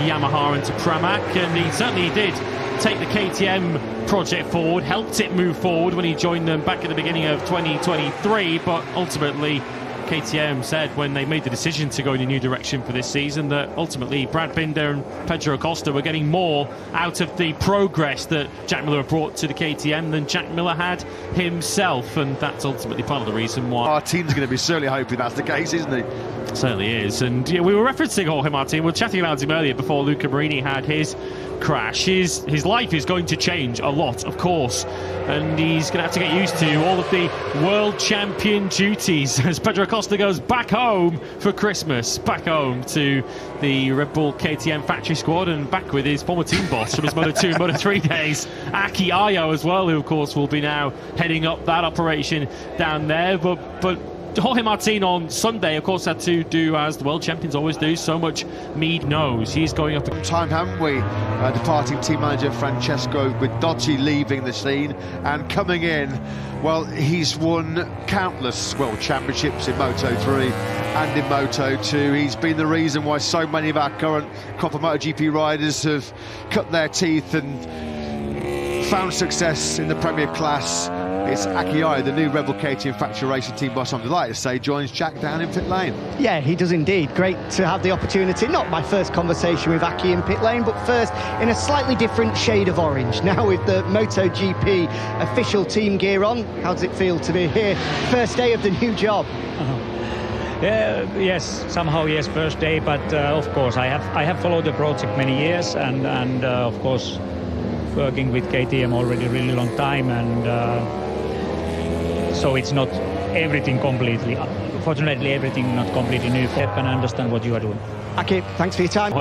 Yamaha into Pramac, and he certainly did take the KTM project forward, helped it move forward when he joined them back at the beginning of 2023, but ultimately KTM said when they made the decision to go in a new direction for this season that ultimately Brad Binder and Pedro Acosta were getting more out of the progress that Jack Miller brought to the KTM than Jack Miller had himself, and that's ultimately part of the reason why Martin's going to be certainly hoping that's the case, isn't he? Certainly is. And yeah, we were referencing Jorge Martin, we were chatting about him earlier before Luca Marini had his crash. His life is going to change a lot, of course, and he's going to have to get used to all of the world champion duties as Pedro Acosta goes back home for Christmas, back home to the Red Bull KTM factory squad, and back with his former team boss from his Moto2 and Moto3 days, Aki Ayo as well, who of course will be now heading up that operation down there. But Jorge Martin on Sunday, of course, had to do as the world champions always do, so much Mead knows. He's going up time, haven't we? Departing team manager Francesco Guidotti leaving the scene, and coming in, well, he's won countless world championships in Moto3 and in Moto2. He's been the reason why so many of our current crop of MotoGP riders have cut their teeth and found success in the Premier class. It's Aki Ayo, the new Red Bull KTM factory racing team boss, I'm delighted to say, joins Jack down in pit lane. Yeah, he does indeed. Great to have the opportunity. Not my first conversation with Aki in pit lane, but first in a slightly different shade of orange. Now with the MotoGP official team gear on, how does it feel to be here? First day of the new job. Yes, somehow yes, first day, but of course I have followed the project many years, and of course working with KTM already a really long time, and so it's not everything completely, fortunately everything not completely new. I can understand what you are doing. Aki, thanks for your time.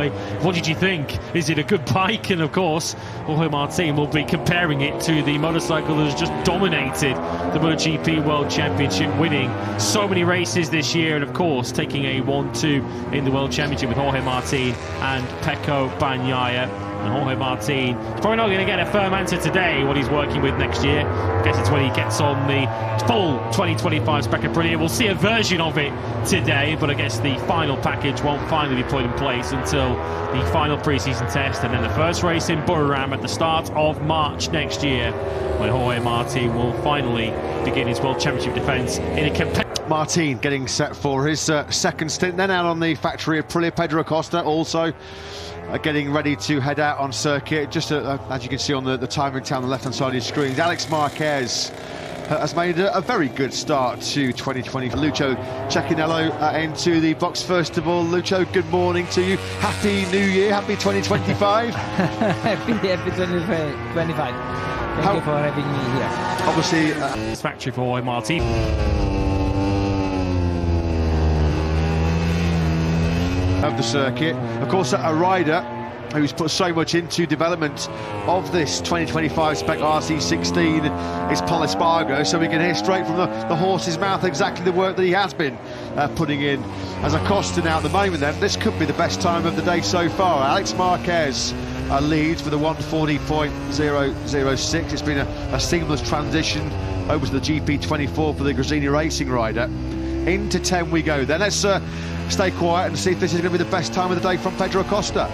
What did you think? Is it a good bike? And of course, Jorge Martin will be comparing it to the motorcycle that has just dominated the MotoGP World Championship, winning so many races this year, and of course taking a 1-2 in the World Championship with Jorge Martin and Pecco Bagnaia. And Jorge Martin is probably not going to get a firm answer today what he's working with next year. I guess it's when he gets on the full 2025 spec Aprilia. We'll see a version of it today, but I guess the final package won't finally be put in place until the final pre-season test, and then the first race in Buriram at the start of March next year, when Jorge Martin will finally begin his World Championship defence in a competitive... Martin getting set for his second stint then out on the factory Aprilia. Pedro Acosta also getting ready to head out on circuit. Just as you can see on the timing tell on the left-hand side of your screens, Alex Marquez has made a very good start to 2020. Lucho Cecchinello into the box first of all. Lucho, good morning to you. Happy New Year, happy 2025. happy 2025. Thank you for having me here. Obviously, this factory for Jorge Martin. Of the circuit, of course, a rider who's put so much into development of this 2025 spec RC16 is Paul Espargaro, so we can hear straight from the horse's mouth exactly the work that he has been putting in. As Acosta now at the moment, then this could be the best time of the day so far. Alex Marquez leads with a 1:40.006. It's been a seamless transition over to the GP24 for the Gresini Racing rider. Into 10 we go then. Let's stay quiet and see if this is going to be the best time of the day from Pedro Acosta.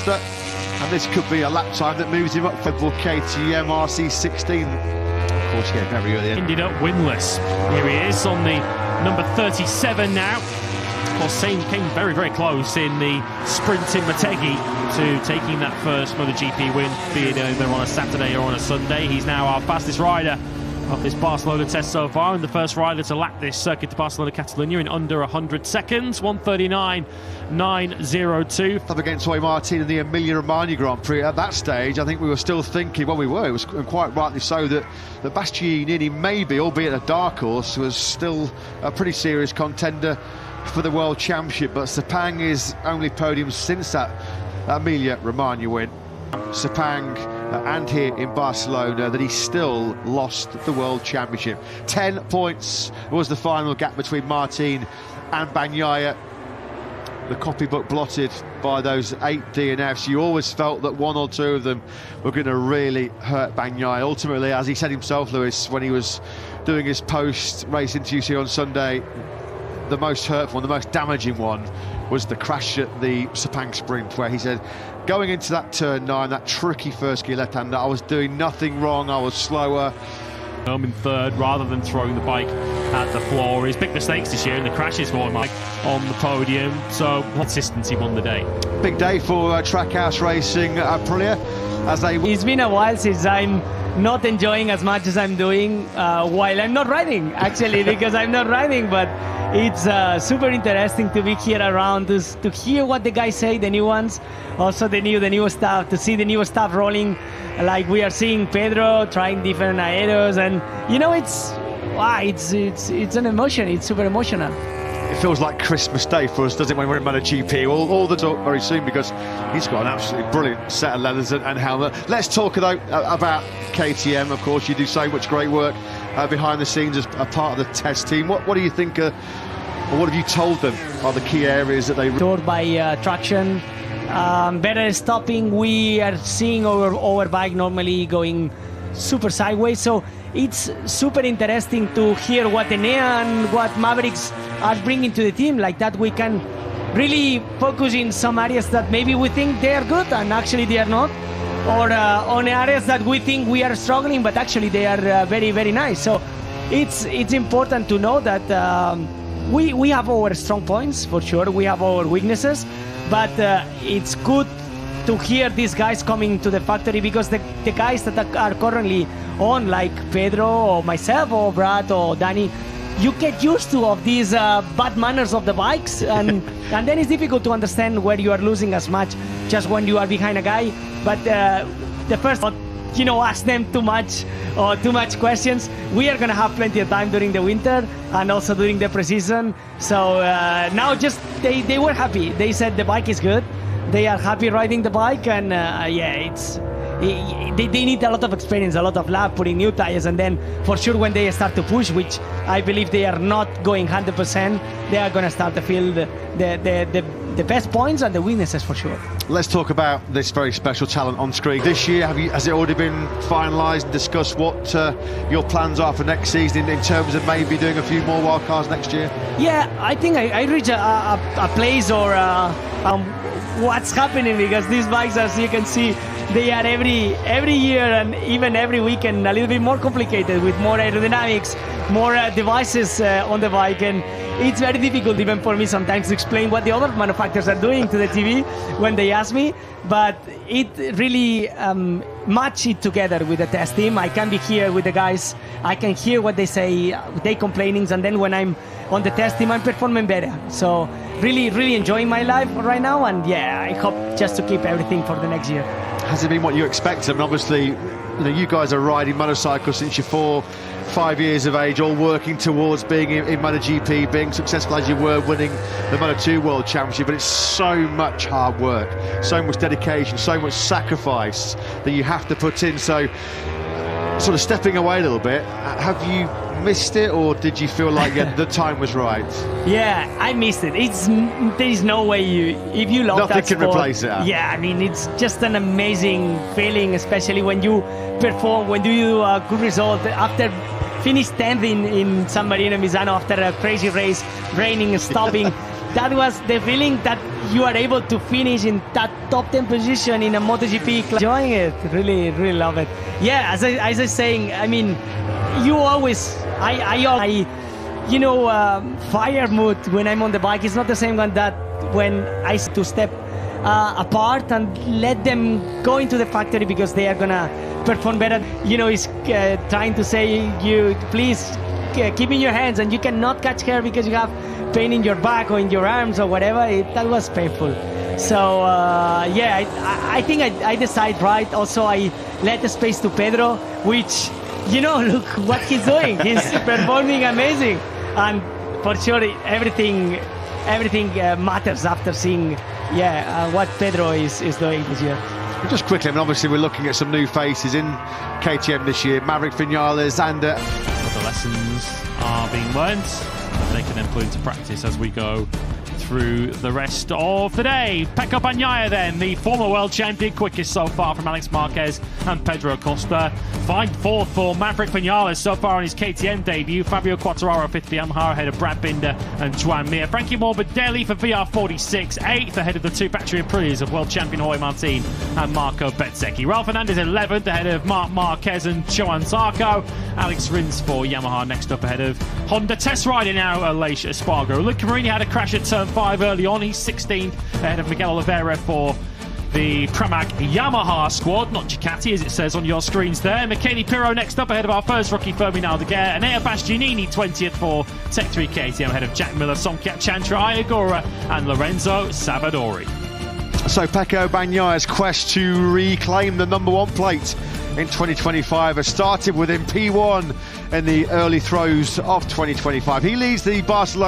And this could be a lap time that moves him up for KTM RC16. Of course, yeah, very early. Ended up winless. Here he is on the number 37 now. Of course, came very, very close in the sprint in Motegi to taking that first MotoGP win, be it either on a Saturday or on a Sunday. He's now our fastest rider of this Barcelona test so far, and the first rider to lap this circuit to Barcelona Catalunya in under 100 seconds, 1:39.902. Up against Jorge Martin in the Emilia-Romagna Grand Prix. At that stage, I think we were still thinking, well, it was quite rightly so, that Bastianini maybe, albeit a dark horse, was still a pretty serious contender for the World Championship, but Sepang is only podium since that Emilia-Romagna win. Sepang and here in Barcelona that he still lost the World Championship. 10 points was the final gap between Martin and Bagnaia. the copybook blotted by those 8 DNFs. You always felt that 1 or 2 of them were going to really hurt Bagnaia. Ultimately, as he said himself, Lewis, when he was doing his post-race interview on Sunday, the most hurtful and the most damaging one was the crash at the Sepang Sprint, where he said, going into that turn 9, that tricky first gear left-hander, I was doing nothing wrong, I was slower. In third rather than throwing the bike at the floor. His big mistakes this year and the crashes for him on the podium, so consistency won the day. Big day for Trackhouse Racing Aprilia as they... It's been a while since I'm not enjoying as much as I'm doing while I'm not riding, actually, because I'm not riding, but it's super interesting to be here around to hear what the guys say, the new ones, also the new stuff, to see the new stuff rolling, like we are seeing Pedro trying different aeros, and you know, it's an emotion. It's super emotional. It feels like Christmas Day for us, doesn't it, when we're in Motogp? All the talk very soon, because he's got an absolutely brilliant set of leathers and helmet. Let's talk though about KTM. Of course, you do so much great work behind the scenes as a part of the test team. What do you think, or what have you told them are the key areas that they... Toured by traction, better stopping. We are seeing our bike normally going super sideways, so it's super interesting to hear what Enea and what Mavericks are bringing to the team, like that we can really focus in some areas that maybe we think they are good and actually they are not, or on areas that we think we are struggling but actually they are very, very nice. So it's important to know that we have our strong points, for sure, we have our weaknesses, but it's good to hear these guys coming to the factory, because the guys that are currently on, like Pedro or myself or Brad or Danny, you get used to of these bad manners of the bikes, and then it's difficult to understand where you are losing as much just when you are behind a guy. But the first, ask them too much questions. We are gonna have plenty of time during the winter and also during the preseason. So now just they were happy. They said the bike is good. They are happy riding the bike, and they need a lot of experience, a lot of lap, putting new tires, and then for sure when they start to push, which I believe they are not going 100%, they are going to start to feel the best points and the weaknesses, for sure. Let's talk about this very special talent on screen this year. Has it already been finalised and discussed what your plans are for next season in terms of maybe doing a few more wildcards next year? Yeah, I think I reach a place or what's happening, because these bikes, as you can see, they are every year and even every weekend a little bit more complicated, with more aerodynamics, more devices on the bike, and it's very difficult even for me sometimes to explain what the other manufacturers are doing to the TV when they ask me, but it really match it together with the test team. I can be here with the guys, I can hear what they say, they complaining, and then when I'm on the test team I'm performing better. So really enjoying my life right now, and yeah, I hope just to keep everything for the next year. Has it been what you expected? I mean, obviously, you guys are riding motorcycles since you're 4-5 years of age, all working towards being in Motogp, being successful as you were, winning the Moto2 World Championship, but it's so much hard work, so much dedication, so much sacrifice that you have to put in. So, sort of stepping away a little bit, have you missed it, or did you feel like the time was right? Yeah, I missed it. There is no way if you love nothing that sport, can replace it. Yeah, I mean, it's just an amazing feeling, especially when you perform, when you do a good result after finish 10th in San Marino, Misano, after a crazy race, raining, stopping. That was the feeling that you are able to finish in that top 10 position in a MotoGP. Enjoying it, really love it. Yeah, as I was saying, I mean, you always, fire mood when I'm on the bike is not the same one that when I to step apart and let them go into the factory, because they are gonna perform better. He's trying to say, you please keep in your hands, and you cannot catch hair because you have pain in your back or in your arms or whatever. That was painful. So I think I decided right. Also, I let the space to Pedro, which, look what he's doing. He's performing amazing, and for sure everything matters after seeing what Pedro is doing this year. Just quickly, I mean, obviously we're looking at some new faces in KTM this year. Maverick Vinales and the lessons are being learned, they can then put into practice as we go through the rest of the day. Pecco Bagnaia then, the former world champion, quickest so far from Alex Marquez and Pedro Costa. Fine fourth for Maverick Vinales so far on his KTM debut. Fabio Quartararo fifth for Yamaha ahead of Brad Binder and Joan Mir. Frankie Morbidelli for VR46, eighth ahead of the two factory Aprilias of world champion Jorge Martin and Marco Bezzecchi. Ralph Fernandez 11th ahead of Marc Marquez and Johan Zarco. Alex Rins for Yamaha next up ahead of Honda. Test riding now Aleix Espargaro. Luca Marini had a crash at turn 5 early on. He's 16th ahead of Miguel Oliveira for the Pramac Yamaha squad, not Ducati as it says on your screens there. Michele Pirro next up ahead of our first rookie Fermin Aldeguer. And Enea Bastianini 20th for Tech 3 KTM ahead of Jack Miller, Somkiat Chantra, Iagora and Lorenzo Savadori. So Pecco Bagnaia's quest to reclaim the number 1 plate in 2025 has started with him P1 in the early throes of 2025. He leads the Barcelona